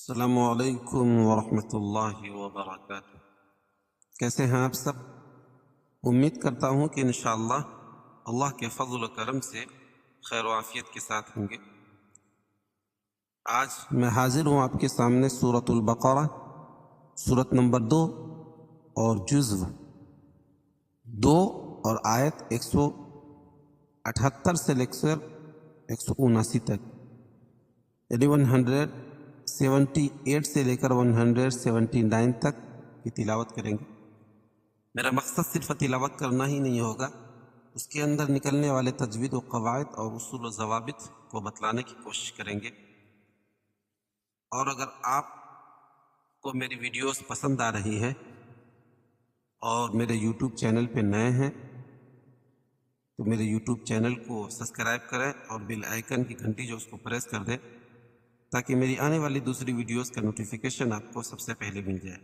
السلام علیکم ورحمۃ اللہ وبرکاتہ۔ کیسے ہیں آپ سب؟ امید کرتا ہوں کہ انشاءاللہ اللہ کے فضل و کرم سے خیر و عافیت کے ساتھ ہوں گے۔ آج میں حاضر ہوں آپ کے سامنے سورۃ البقرہ، سورت نمبر 2 اور جزو 2 اور آیت 178 سے لے کر 179 تک، یعنی 178 سے لے کر 179 تک کی تلاوت کریں گے۔ میرا مقصد صرف تلاوت کرنا ہی نہیں ہوگا، اس کے اندر نکلنے والے تجوید و قواعد اور اصول و ضوابط کو بتلانے کی کوشش کریں گے۔ اور اگر آپ کو میری ویڈیوز پسند آ رہی ہیں اور میرے یوٹیوب چینل پہ نئے ہیں تو میرے یوٹیوب چینل کو سبسکرائب کریں اور بیل آئیکن کی گھنٹی جو اس کو پریس کر دیں تاکہ میری آنے والی دوسری ویڈیوز کا نوٹیفیکیشن آپ کو سب سے پہلے مل جائے۔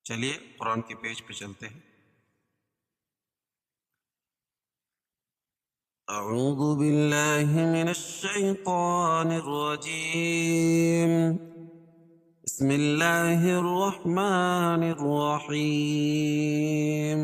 چلیے قرآن کے پیج پہ چلتے ہیں۔ اعوذ باللہ من الشیطان الرجیم، بسم اللہ الرحمن الرحیم۔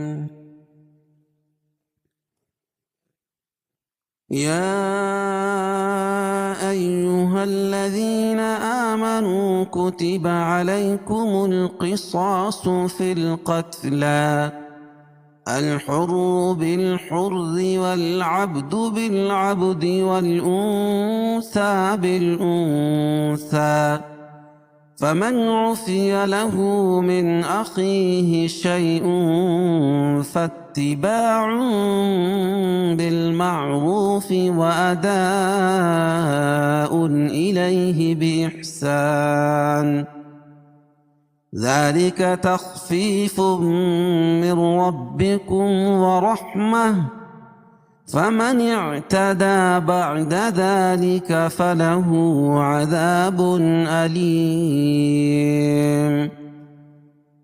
أيها الذين آمنوا كتب عليكم القصاص في القتلى، الحر بالحر والعبد بالعبد والأنثى بالأنثى، فمن عفي له من أخيه شيء فاتباع بالمعروف وأداء إليه بإحسان، ذلك تخفيف من ربكم ورحمة، فمن اعتدى بعد ذلك فله عذاب أليم،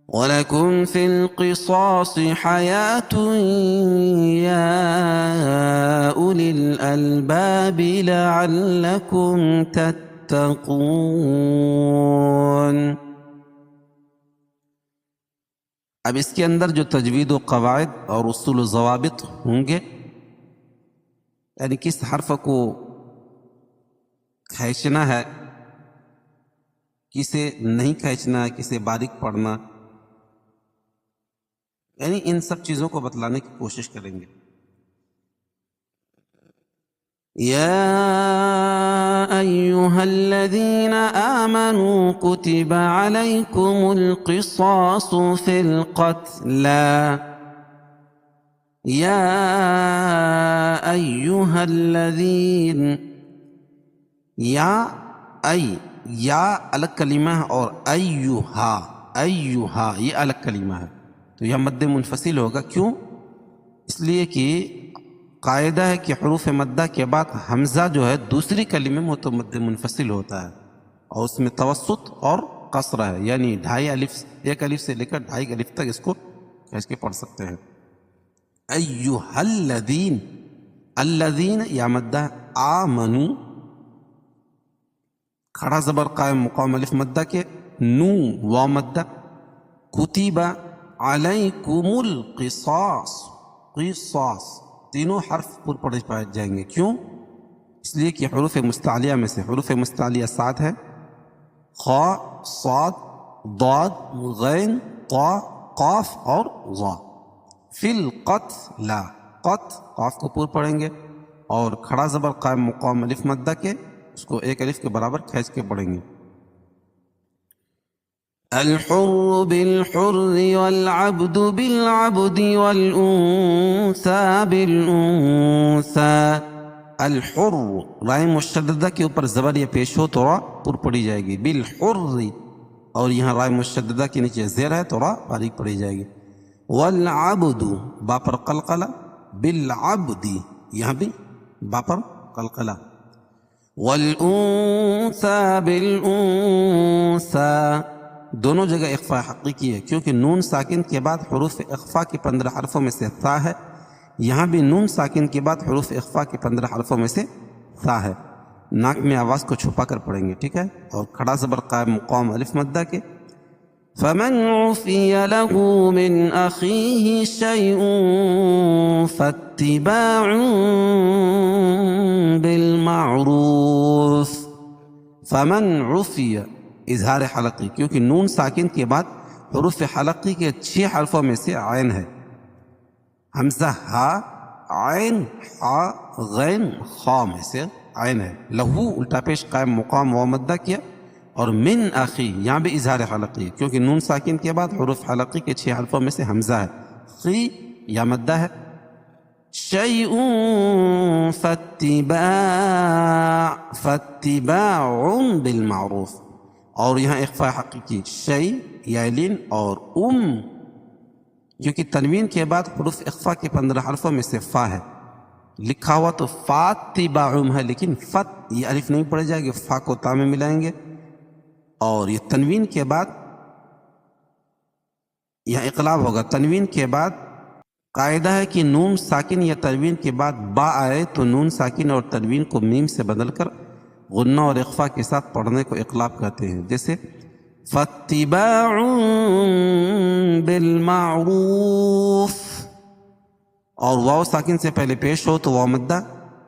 ولكم في القصاص حياة يا أولي الألباب لعلكم تتقون۔ اب اس کے اندر جو تجوید و قواعد اور اصول و ضوابط ہوں گے، یعنی کس حرف کو کھینچنا ہے، کسے نہیں کھینچنا ہے، کسے باریک پڑھنا، یعنی ان سب چیزوں کو بتلانے کی کوشش کریں گے۔ یا ایھا الذین آمنوا کتب علیکم القصاص فی القتلی، یا ایھا الذین، یا الگ کلمہ ہے اور ایھا یہ الگ کلمہ ہے، تو یہ مد منفصل ہوگا۔ کیوں؟ اس لیے کہ قاعدہ ہے کہ حروف مدہ کے بعد حمزہ جو ہے دوسری کلمے میں تو مد منفصل ہوتا ہے، اور اس میں توسط اور قصر ہے، یعنی ایک الف سے لے کر 2.5 الف تک اس کو کھینچ کے پڑھ سکتے ہیں۔ ایھا الذین، الذین یا مدہ آمنو، کھڑا زبر قائم مقام الف مدہ کے، نو واو مدہ، کتب علیکم القصاص، قصاص تینوں حرف پر پڑھے پائے جائیں گے۔ کیوں؟ اس لیے کہ حروف مستعلیہ میں سے حروف مستعلیہ 7 ہے، خا، صاد، ضاد، غین، طا، قاف اور ظا۔ فی القتل، قت قاف کو پور پڑھیں گے، اور کھڑا زبر قائم مقام الف مدہ کے اس کو 1 الف کے برابر کھینچ کے پڑھیں گے۔ الحر بالحر والعبد بالعبد والأنثى بالأنثى، الحر رائے مشددہ کے اوپر زبر یہ پیش ہو تو را پر پڑی جائے گی، بالحر، اور یہاں رائے مشددہ کے نیچے زیر ہے تو را باریک پڑی جائے گی، والعبد با پر قلقلہ، بالعبد یہاں بھی با پر قلقلہ، والأنثى بالأنثى دونوں جگہ اخفاء حقیقی ہے، کیونکہ نون ساکن کے بعد حروف اخفاء کے 15 حرفوں میں سے ثا ہے، یہاں بھی نون ساکن کے بعد حروف اخفاء کے 15 حرفوں میں سے ثا ہے۔ ناک میں آواز کو چھپا کر پڑھیں گے، ٹھیک ہے؟ اور کھڑا زبر قائم مقام الف مدہ کے فمن عفي له من أخيه شيء فاتباع بالمعروف. فمن عفی اظہار حلقی، کیونکہ نون ساکن کے بعد حروف حلقی کے 6 حرفوں میں سے عین ہے، حمزہ ہا، عین ہا، غین خا میں سے عین ہے. لہو الٹا پیش قائم مقام و مدہ کیا، اور من اخی یہاں بھی اظہار حلقی، کیونکہ نون ساکن کے بعد حروف حلقی کے 6 حرفوں میں سے حمزہ ہے. خی یا مدہ ہے. شيء فاتباع بالمعروف، اور یہاں اخفاء حقیقی شیء یا لین اور کیونکہ تنوین کے بعد حروف اخفاء کے 15 حرفوں میں سے فا ہے. لکھا ہوا تو فاتباعم ہے، لیکن فت یہ الف نہیں پڑھ جائے گی، فا کو تا میں ملائیں گے. اور یہ تنوین کے بعد یہاں اقلاب ہوگا. تنوین کے بعد قاعدہ ہے کہ نون ساکن یا تنوین کے بعد با آئے تو نون ساکن اور تنوین کو میم سے بدل کر غنہ اور اخفاء کے ساتھ پڑھنے کو اقلاب کہتے ہیں. جیسے فاتباع بالمعروف، اور واو ساکن سے پہلے پیش ہو تو واو مدہ،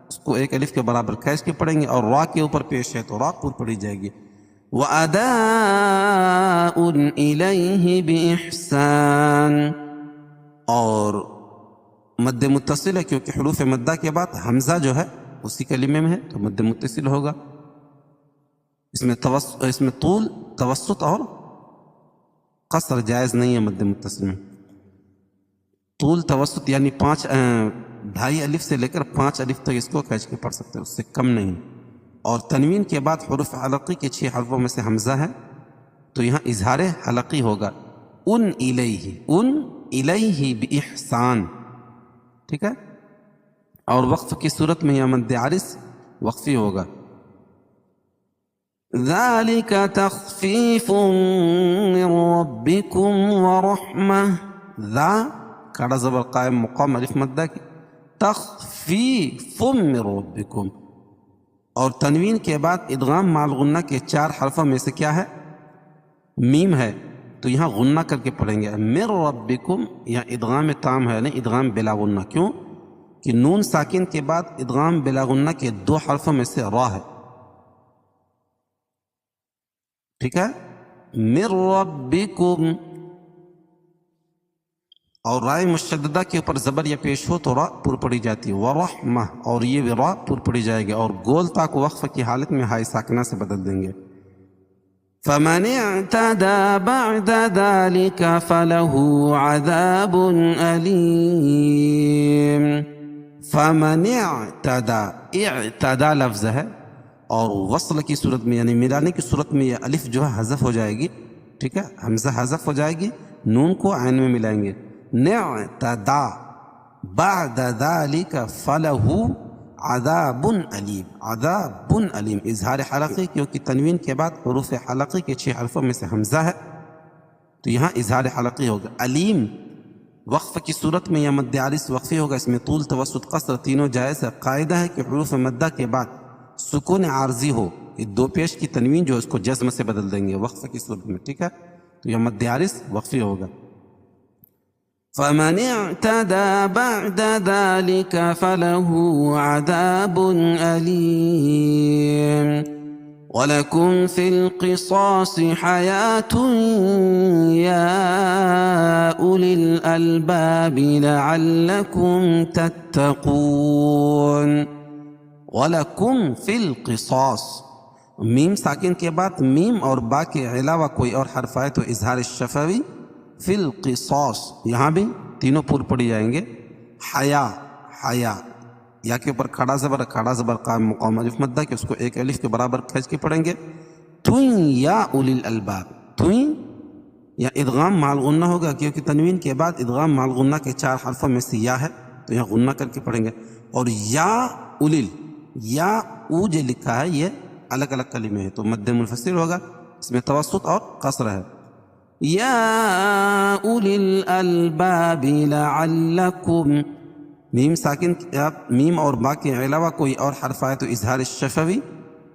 اس کو ایک الف کے برابر کھینچ کے پڑھیں گے، اور را کے اوپر پیش ہے تو را پور پڑھی جائے گی. وَأَدَاءٌ إِلَيْهِ بِإِحْسَانٍ، اور مد متصل ہے کیونکہ حروف مدہ کے بعد حمزہ جو ہے اسی کلمے میں ہے تو مد متصل ہوگا. اس میں طول، توسط اور قصر جائز نہیں ہے. مد متصل میں طول، توسط یعنی 2.5 الف سے لے کر 5 الف تک اس کو کھینچ کے پڑھ سکتے ہیں، اس سے کم نہیں. اور تنوین کے بعد حروف حلقی کے 6 حرفوں میں سے حمزہ ہے تو یہاں اظہار حلقی ہوگا. ان الیہ باحسان، ٹھیک ہے؟ اور وقف کی صورت میں یہ مد عارض وقفی ہوگا. ذَلِكَ تَخْفِيفٌ مِّن رَّبِّكُمْ وَرَحْمَةٌ. ذا کھڑا زبر قائم مقام الف مدہ کی، تخفیف من ربکم، اور تنوین کے بعد ادغام مع الغنہ کے 4 حرفوں میں سے کیا ہے؟ میم ہے، تو یہاں غنہ کر کے پڑھیں گے. من ربکم یا ادغام تام ہے، نہیں ادغام بلا غنہ. کیوں کہ نون ساکن کے بعد ادغام بلا غنہ کے 2 حرفوں میں سے را ہے، ٹھیک ہے؟ من ربکم، اور رائے مشددہ کے اوپر زبر یا پیش ہو تو را پور پڑی جاتی ہے. ورحمہ، اور یہ بھی را پور پڑی جائے گی، اور گول تا کو وقف کی حالت میں ہائی ساکنہ سے بدل دیں گے. فمن اعتدى بعد ذلك فله عذاب أليم. فمن اعتدى لفظ ہے، اور وصل کی صورت میں یعنی ملانے کی صورت میں یہ الف جو ہے حذف ہو جائے گی، ٹھیک ہے؟ حمزہ حذف ہو جائے گی، نون کو عین میں ملائیں گے. نعتدى بعد ذلك فله عذاب علیم. عذاب علیم اظہار حلقی، کیونکہ تنوین کے بعد حروف حلقی کے 6 حرفوں میں سے حمزہ ہے تو یہاں اظہار حلقی ہوگا. علیم وقف کی صورت میں یا مد عارض وقفی ہوگا. اس میں طول، توسط، قصر تینوں جائز ہے. قاعدہ ہے کہ حروف مدہ کے بعد سکون عارضی ہو، یہ 2 پیش کی تنوین جو اس کو جزم سے بدل دیں گے وقف کی صورت میں، ٹھیک ہے؟ تو یہ مد عارض وقفی ہوگا. فمن اعتدى بعد ذلك فله عذاب أليم. ولكم في القصاص حياة يا أولي الألباب لعلكم تتقون. وَلَكُمْ فِي الْقِصَاصِ، میم ساکن کے بعد میم اور با کے علاوہ کوئی اور حرف آئے تو اظہار شفوی. فی القصاص یہاں بھی تینوں پور پڑی جائیں گے. حیا، حیا یا کے اوپر کھڑا زبر قائم مقام الف مدہ کہ اس کو ایک الف کے برابر کھینچ کے پڑھیں گے. توئیں یا اولی الالباب، توئیں یا ادغام مع الغنہ ہوگا کیونکہ تنوین کے بعد ادغام مع الغنہ کے 4 حرفوں میں سے یا ہے تو یہاں غنہ کر کے پڑھیں گے. اور یا اولیل، یا او جو لکھا ہے یہ الگ الگ کلمے ہیں تو مد منفصل ہوگا. اس میں توسط اور قصر ہے. یا اولی الالباب لعلکم، میم ساکن میم اور با کے علاوہ کوئی اور حرف آئے تو اظہار شفوی.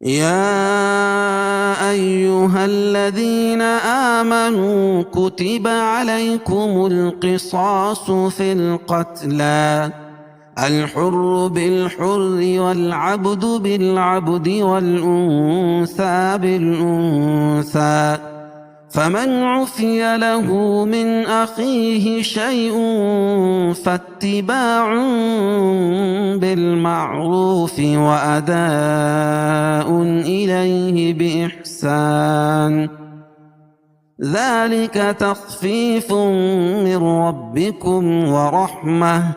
يا أيها الذين آمنوا كتب عليكم القصاص في القتلى الحر بالحر والعبد بالعبد والأنثى بالأنثى فمن عفي له من أخيه شيء فاتباع بالمعروف وأداء إليه بإحسان ذلك تخفيف من ربكم ورحمة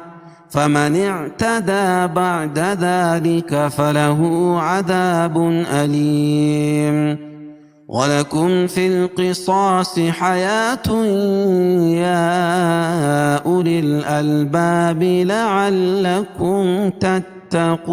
فمن اعتدى بعد ذلك فله عذاب أليم ولكم في القصاص حياة يا أولي الألباب لعلكم تتقون.